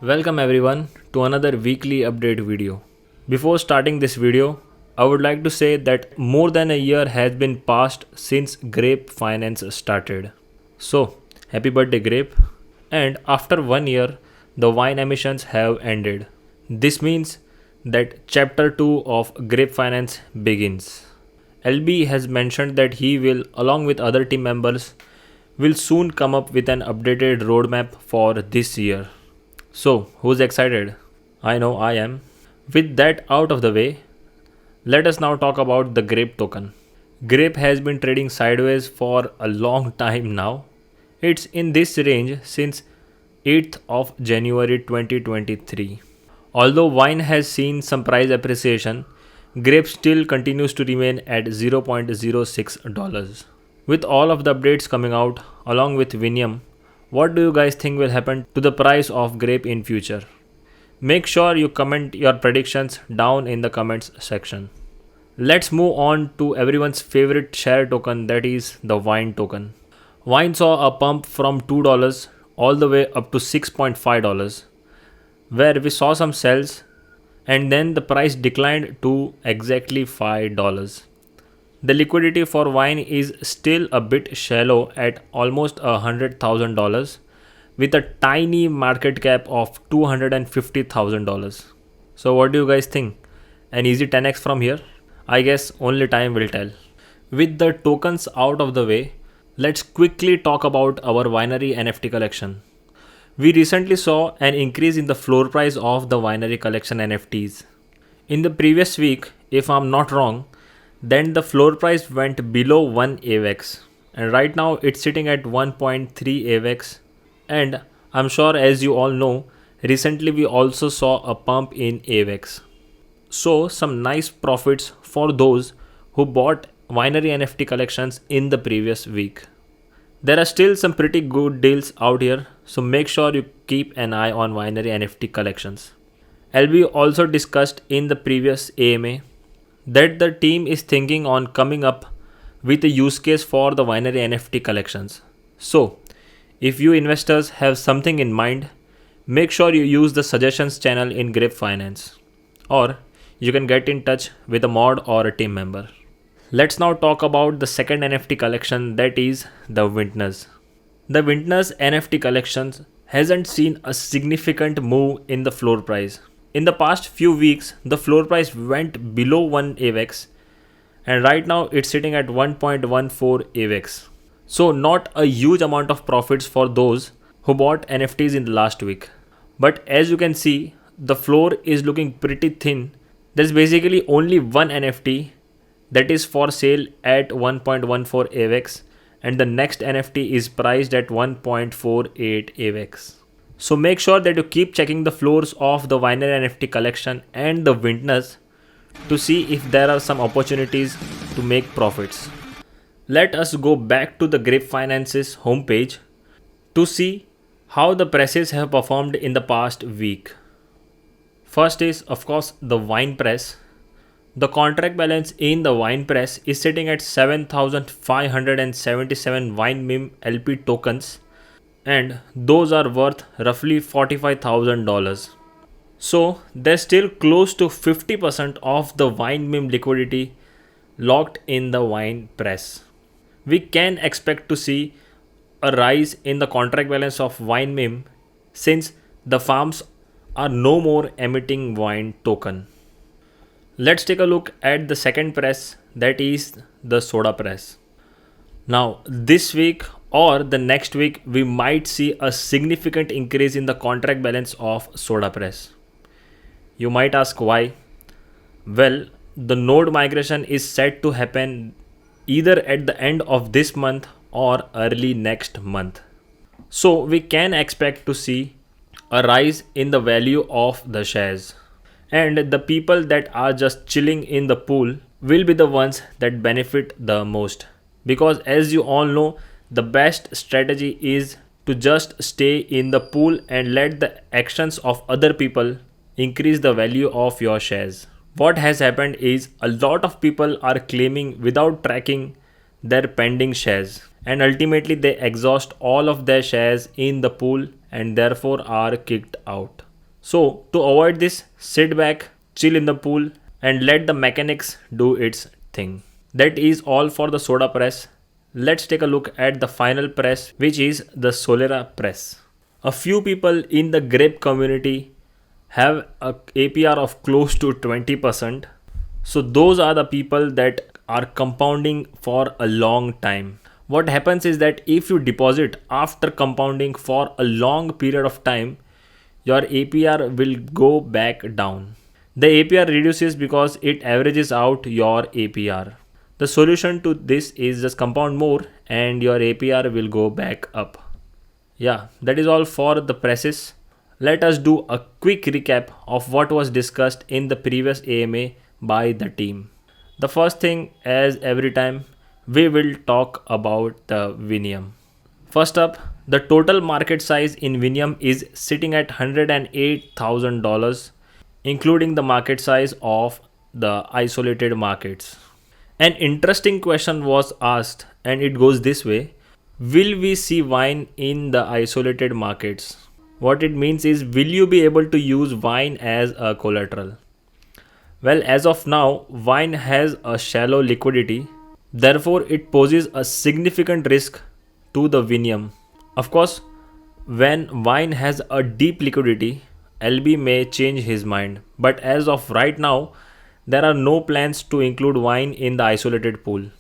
Welcome everyone to another weekly update video. Before starting this video, I would like to say that more than a year has been passed since Grape Finance started. So, happy birthday Grape. And after 1 year, the wine emissions have ended. This means that chapter 2 of Grape Finance begins. LB has mentioned that he will, along with other team members, will soon come up with an updated roadmap for this year. So, who's excited? I know I am. With that out of the way, let us now talk about the Grape token. Grape has been trading sideways for a long time now. It's in this range since 8th of January 2023. Although wine has seen some price appreciation, Grape still continues to remain at $0.06. With all of the updates coming out along with vinium, what do you guys think will happen to the price of Grape in future? Make sure you comment your predictions down in the comments section. Let's move on to everyone's favorite share token, that is the wine token. Wine saw a pump from $2 all the way up to $6.5, where we saw some sells and then the price declined to exactly $5. The liquidity for wine is still a bit shallow at almost $100,000 with a tiny market cap of $250,000. So what do you guys think? An easy 10x from here? I guess only time will tell. With the tokens out of the way, let's quickly talk about our winery NFT collection. We recently saw an increase in the floor price of the winery collection NFTs. In the previous week, if I'm not wrong, then the floor price went below 1 AVX, and right now it's sitting at 1.3 AVX. And I'm sure, as you all know, recently we also saw a pump in AVX. So some nice profits for those who bought winery NFT collections in the previous week. There are still some pretty good deals out here, so make sure you keep an eye on winery NFT collections. LB also discussed in the previous AMA that the team is thinking on coming up with a use case for the winery NFT collections. So, if you investors have something in mind, make sure you use the suggestions channel in Grape Finance, or you can get in touch with a mod or a team member. Let's now talk about the second NFT collection, that is the vintners. The vintners NFT collections hasn't seen a significant move in the floor price. In the past few weeks, the floor price went below 1 AVX, and right now it's sitting at 1.14 AVX. So not a huge amount of profits for those who bought NFTs in the last week. But as you can see, the floor is looking pretty thin. There's basically only one NFT that is for sale at 1.14 AVX, and the next NFT is priced at 1.48 AVX. So make sure that you keep checking the floors of the winery NFT collection and the vintners to see if there are some opportunities to make profits. Let us go back to the Grape Finance's homepage to see how the presses have performed in the past week. First is, of course, the winepress. The contract balance in the winepress is sitting at 7,577 winemim LP tokens, and those are worth roughly $45,000. So there's still close to 50% of the winemim liquidity locked in the wine press. We can expect to see a rise in the contract balance of winemim since the farms are no more emitting wine token. Let's take a look at the second press, that is the sodapress. Now this week or the next week, we might see a significant increase in the contract balance of sodapress. You might ask why. Well, the node migration is set to happen either at the end of this month or early next month. So we can expect to see a rise in the value of the shares. And the people that are just chilling in the pool will be the ones that benefit the most. Because as you all know, the best strategy is to just stay in the pool and let the actions of other people increase the value of your shares. What has happened is a lot of people are claiming without tracking their pending shares, and ultimately they exhaust all of their shares in the pool and therefore are kicked out. So to avoid this, sit back, chill in the pool, and let the mechanics do its thing. That is all for the soda press. Let's take a look at the final press, which is the solera press. A few people in the grape community have a APR of close to 20%. So those are the people that are compounding for a long time. What happens is that if you deposit after compounding for a long period of time, your APR will go back down. The APR reduces because it averages out your APR. The solution to this is just compound more and your APR will go back up. Yeah, that is all for the presses. Let us do a quick recap of what was discussed in the previous AMA by the team. The first thing, as every time, we will talk about the vinium. First up, the total market size in vinium is sitting at $108,000, including the market size of the isolated markets. An interesting question was asked, and it goes this way: will we see wine in the isolated markets? What it means is, will you be able to use wine as a collateral? Well, as of now, wine has a shallow liquidity, therefore, it poses a significant risk to the vinium. Of course, when wine has a deep liquidity, LB may change his mind, but as of right now, there are no plans to include wine in the isolated pool.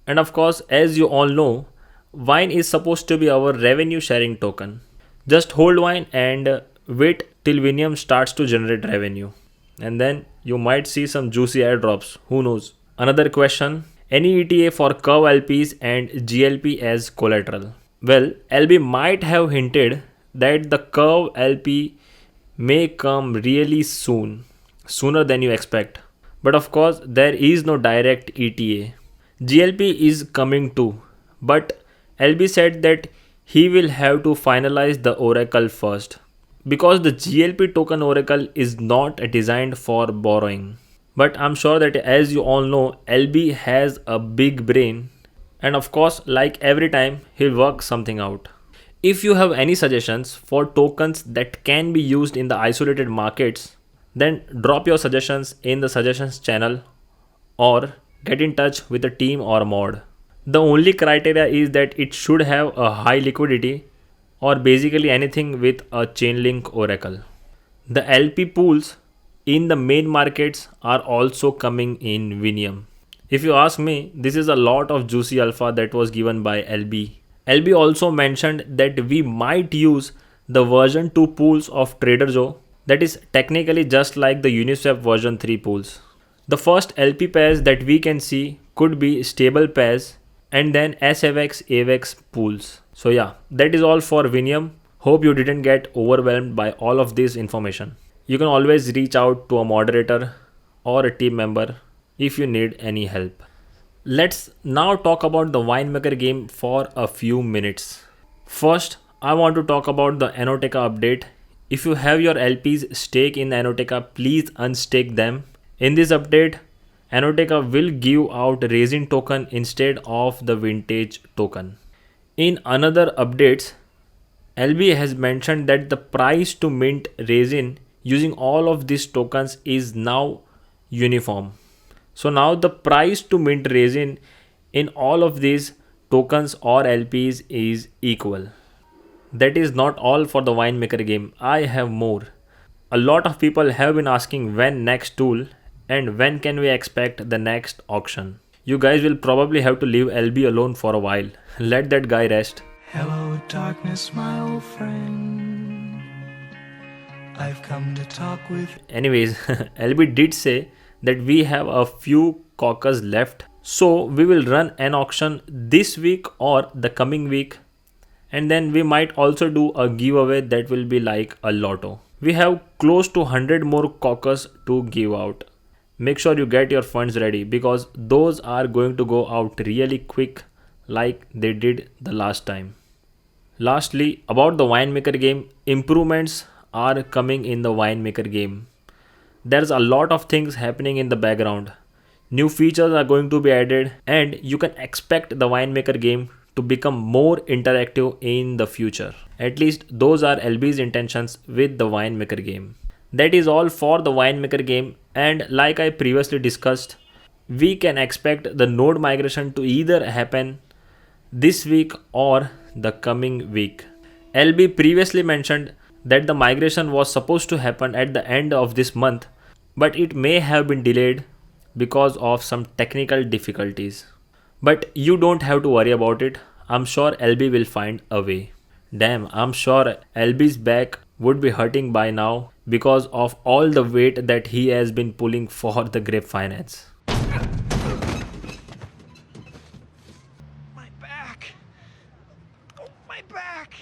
And of course, as you all know, wine is supposed to be our revenue sharing token. Just hold wine and wait till vinium starts to generate revenue. And then you might see some juicy airdrops. Who knows? Another question: any ETA for curve LPs and GLP as collateral? Well, LB might have hinted that the curve LP may come really soon, sooner than you expect. But of course, there is no direct ETA. GLP is coming too, but LB said that he will have to finalize the oracle first, because the GLP token oracle is not designed for borrowing. But I'm sure that, as you all know, LB has a big brain, and of course, like every time, he'll work something out. If you have any suggestions for tokens that can be used in the isolated markets, then drop your suggestions in the suggestions channel or get in touch with the team or mod. The only criteria is that it should have a high liquidity, or basically anything with a chainlink oracle. The LP pools in the main markets are also coming in vinium. If you ask me, this is a lot of juicy alpha that was given by LB. LB also mentioned that we might use the version 2 pools of Trader Joe, that is technically just like the Uniswap version 3 pools. The first LP pairs that we can see could be stable pairs and then SAVX AVX pools. So yeah, that is all for vinium. Hope you didn't get overwhelmed by all of this information. You can always reach out to a moderator or a team member if you need any help. Let's now talk about the winemaker game for a few minutes. First, I want to talk about the Enoteca update. If you have your LPs stake in Enoteca, please unstake them. In this update, Enoteca will give out resin token instead of the vintage token. In another updates, LB has mentioned that the price to mint resin using all of these tokens is now uniform. So now the price to mint resin in all of these tokens or LPs is equal. That is not all for the winemaker game. I have more. A lot of people have been asking when next tool and when can we expect the next auction. You guys will probably have to leave LB alone for a while. Let that guy rest. Hello darkness, my old friend. I've come to talk with. Anyways, LB did say that we have a few caucus left. So we will run an auction this week or the coming week. And then we might also do a giveaway that will be like a lotto. We have close to 100 more caucus to give out. Make sure you get your funds ready because those are going to go out really quick like they did the last time. Lastly, about the winemaker game, improvements are coming in the winemaker game. There's a lot of things happening in the background. New features are going to be added and you can expect the winemaker game to become more interactive in the future. At least those are LB's intentions with the winemaker game. That is all for the winemaker game, and like I previously discussed, we can expect the node migration to either happen this week or the coming week. LB previously mentioned that the migration was supposed to happen at the end of this month, but it may have been delayed because of some technical difficulties. But you don't have to worry about it. I'm sure LB will find a way. Damn, I'm sure LB's back would be hurting by now because of all the weight that he has been pulling for the Grape Finance. My back! Oh, my back!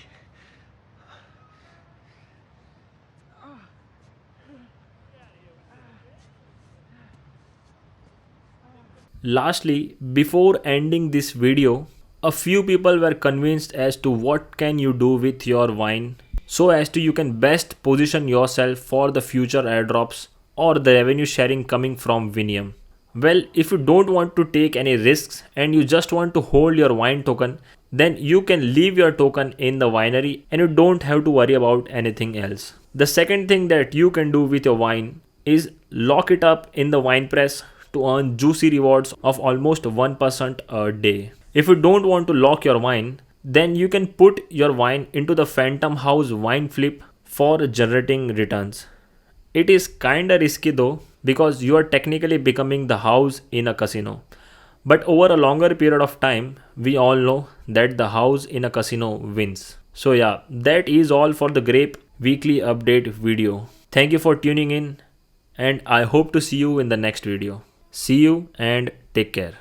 Lastly, before ending this video, a few people were convinced as to what can you do with your wine so as to you can best position yourself for the future airdrops or the revenue sharing coming from Vinium. Well, if you don't want to take any risks and you just want to hold your wine token, then you can leave your token in the winery and you don't have to worry about anything else. The second thing that you can do with your wine is lock it up in the winepress to earn juicy rewards of almost 1% a day. If you don't want to lock your wine, then you can put your wine into the Phantom House wine flip for generating returns. It is kinda risky though because you are technically becoming the house in a casino. But over a longer period of time, we all know that the house in a casino wins. So yeah, that is all for the Grape weekly update video. Thank you for tuning in and I hope to see you in the next video. See you and take care.